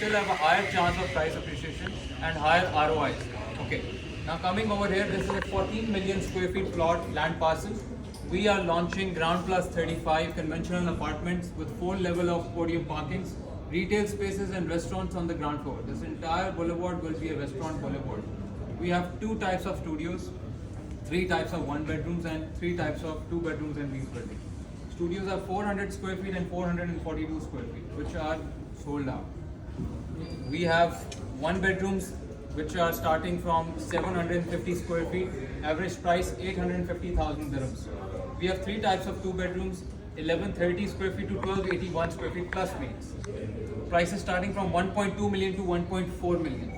still have a higher chance of price appreciation and higher ROIs. Okay. Now coming over here, this is a 14 million square feet plot land parcel. We are launching ground plus 35 conventional apartments with 4 level of podium parkings, retail spaces and restaurants on the ground floor. This entire boulevard will be a restaurant boulevard. We have 2 types of studios, 3 types of 1 bedrooms and 3 types of 2 bedrooms in these buildings. Studios are 400 square feet and 442 square feet, which are sold out. We have 1 bedrooms which are starting from 750 square feet, average price 850,000 dirhams. We have 3 types of 2 bedrooms, 1130 square feet to 1281 square feet plus mains. Prices starting from 1.2 million to 1.4 million.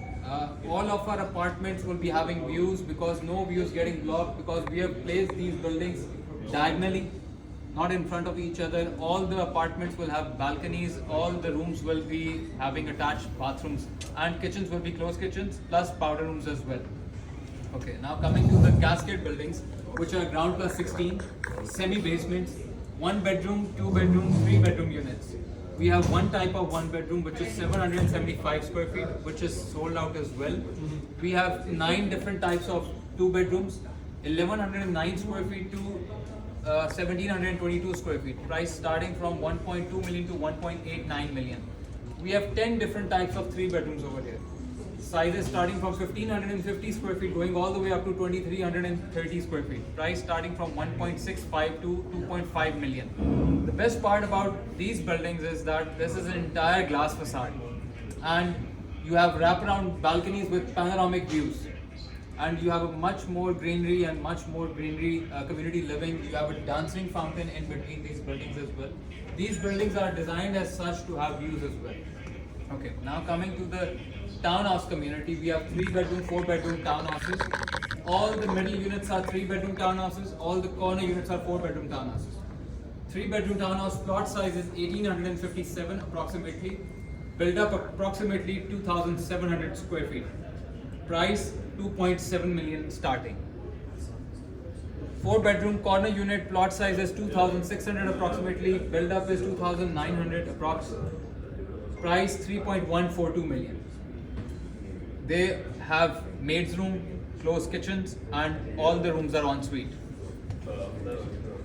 All of our apartments will be having views because no views getting blocked because we have placed these buildings diagonally, not in front of each other. All the apartments will have balconies, all the rooms will be having attached bathrooms and kitchens will be closed kitchens plus powder rooms as well. Okay, now coming to the cascade buildings, which are ground plus 16, semi-basements, 1 bedroom, 2 bedroom, 3 bedroom units. We have 1 type of 1 bedroom which is 775 square feet, which is sold out as well. We have 9 different types of 2 bedrooms, 1109 square feet to 1722 square feet, price starting from 1.2 million to 1.89 million. We have 10 different types of 3 bedrooms over here. Sizes starting from 1550 square feet going all the way up to 2330 square feet. Price starting from 1.65 to 2.5 million. The best part about these buildings is that this is an entire glass facade and you have wraparound balconies with panoramic views. And you have a much more greenery and much more greenery community living. You have a dancing fountain in between these buildings as well. These buildings are designed as such to have views as well. Okay, now coming to the townhouse community, we have 3 bedroom, 4 bedroom townhouses. All the middle units are 3 bedroom townhouses. All the corner units are 4 bedroom townhouses. 3 bedroom townhouse plot size is 1857 approximately. Built up approximately 2700 square feet. Price 2.7 million starting. 4 bedroom corner unit plot size is 2600 approximately, build up is 2900 approx. Price 3.142 million. They have maid's room, closed kitchens and all the rooms are en suite.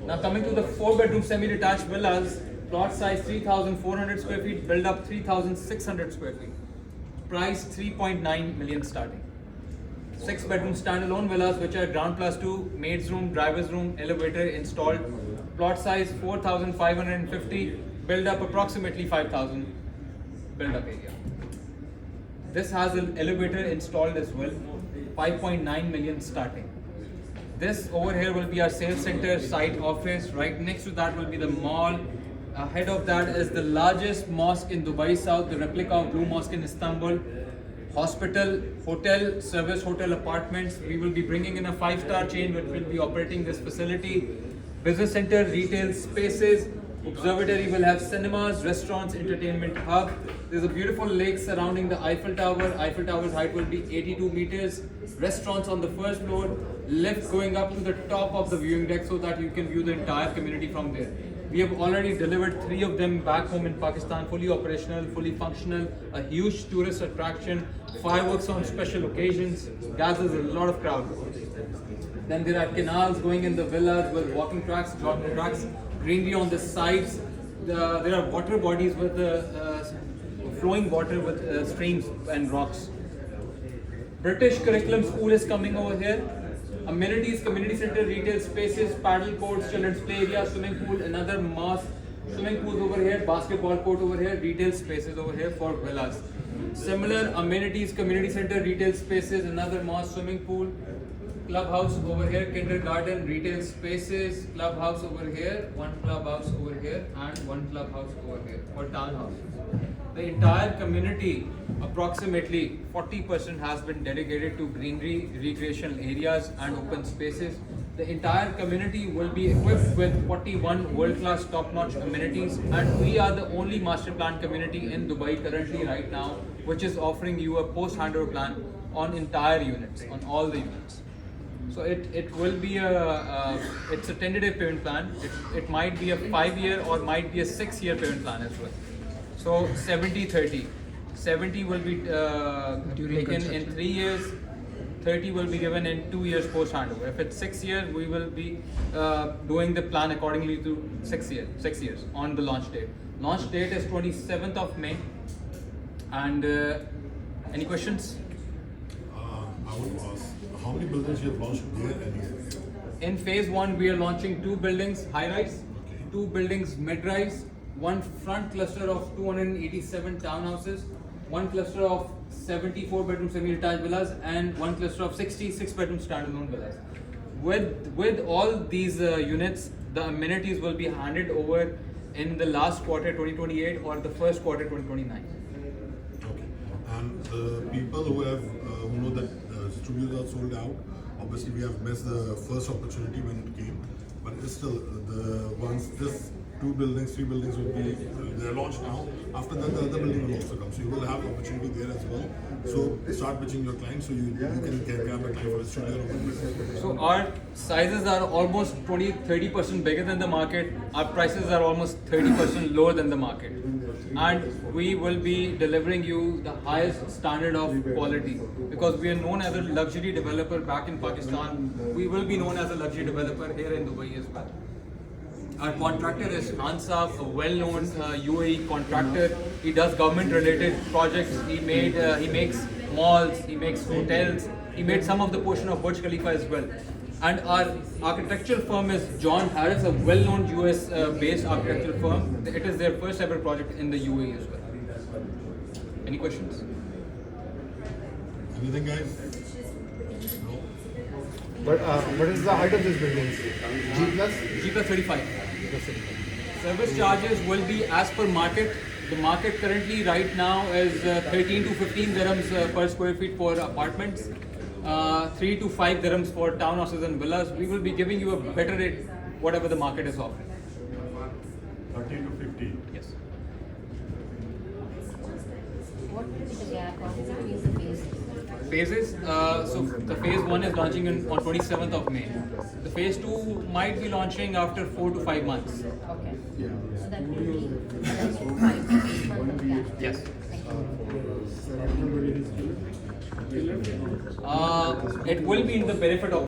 Now coming to the 4 bedroom semi-detached villas, plot size 3400 square feet, build up 3600 square feet. Price 3.9 million starting. 6 bedroom standalone villas which are ground plus 2, maid's room, driver's room, elevator installed. Plot size 4550, build up approximately 5000 build up area. This has an elevator installed as well, 5.9 million starting. This over here will be our sales center site office. Right next to that will be the mall. Ahead of that is the largest mosque in Dubai South, the replica of Blue Mosque in Istanbul. Hospital, hotel, service hotel apartments. We will be bringing in a 5-star chain which will be operating this facility. Business center, retail spaces. Observatory will have cinemas, restaurants, entertainment hub. There's a beautiful lake surrounding the Eiffel Tower. Eiffel Tower's height will be 82 meters. Restaurants on the first floor. Lift going up to the top of the viewing deck so that you can view the entire community from there. We have already delivered 3 of them back home in Pakistan, fully operational, fully functional, a huge tourist attraction, fireworks on special occasions, gathers a lot of crowd. Then there are canals going in the villas with walking tracks, jogging tracks, greenery on the sides. There are water bodies with flowing water with streams and rocks. British curriculum school is coming over here. Amenities, community center, retail spaces, paddle courts, children's play area, swimming pool, another mosque, swimming pools over here, basketball court over here, retail spaces over here for villas. Similar amenities, community center, retail spaces, another mosque, swimming pool, clubhouse over here, kindergarten, retail spaces, clubhouse over here, 1 clubhouse over here and 1 clubhouse over here for townhouses. The entire community, approximately 40% has been dedicated to greenery, recreational areas and open spaces. The entire community will be equipped with 41 world-class top-notch amenities and we are the only master plan community in Dubai currently right now which is offering you a post-handover plan on entire units, on all the units. So it will be it's a tentative payment plan. It might be a 5-year or might be a 6-year payment plan as well. So 70-30. 70 will be taken in 3 years, 30 will be given in 2 years post handover. If it's 6 years, we will be doing the plan accordingly to 6 years on the launch date. Launch date is 27th of May. And any questions? I want to ask, how many buildings you have launched there and here? In phase 1, we are launching 2 buildings high-rise, Okay. 2 buildings mid-rise, 1 front cluster of 287 townhouses, 1 cluster of 74 bedroom semi-detached villas, and 1 cluster of 66 bedroom standalone villas. With all these units, the amenities will be handed over in the last quarter 2028 or the first quarter 2029. Okay. And the people who have who know that studios are sold out, obviously we have missed the first opportunity when it came, but it's still the ones this 2 buildings, 3 buildings will be they're launched now. After that, the other building will also come, so you will have opportunity there as well. So start pitching your clients so you can grab a client for a studio. So our sizes are almost 20-30% bigger than the market. Our prices are almost 30% lower than the market. And we will be delivering you the highest standard of quality. Because we are known as a luxury developer back in Pakistan, we will be known as a luxury developer here in Dubai as well. Our contractor is Khan Saab, a well-known UAE contractor. He does government-related projects. He makes malls, he makes hotels. He made some of the portion of Burj Khalifa as well. And our architectural firm is John Harris, a well-known US-based architectural firm. It is their first ever project in the UAE as well. Any questions? Anything, guys? No. But what is the height of this building? G plus? G plus 35. Service charges will be as per market. The market currently right now is 13 to 15 dirhams per square feet for apartments, 3 to 5 dirhams for townhouses and villas. We will be giving you a better rate, whatever the market is offering. 13 to 15. Yes. What will be the gap of between the phases? Phases. So the phase 1 is launching on 27th of May. The phase 2 might be launching after 4 to 5 months. Okay. So that will be 5 to 6 months of gap. Yes. Thank you. It will be in the benefit of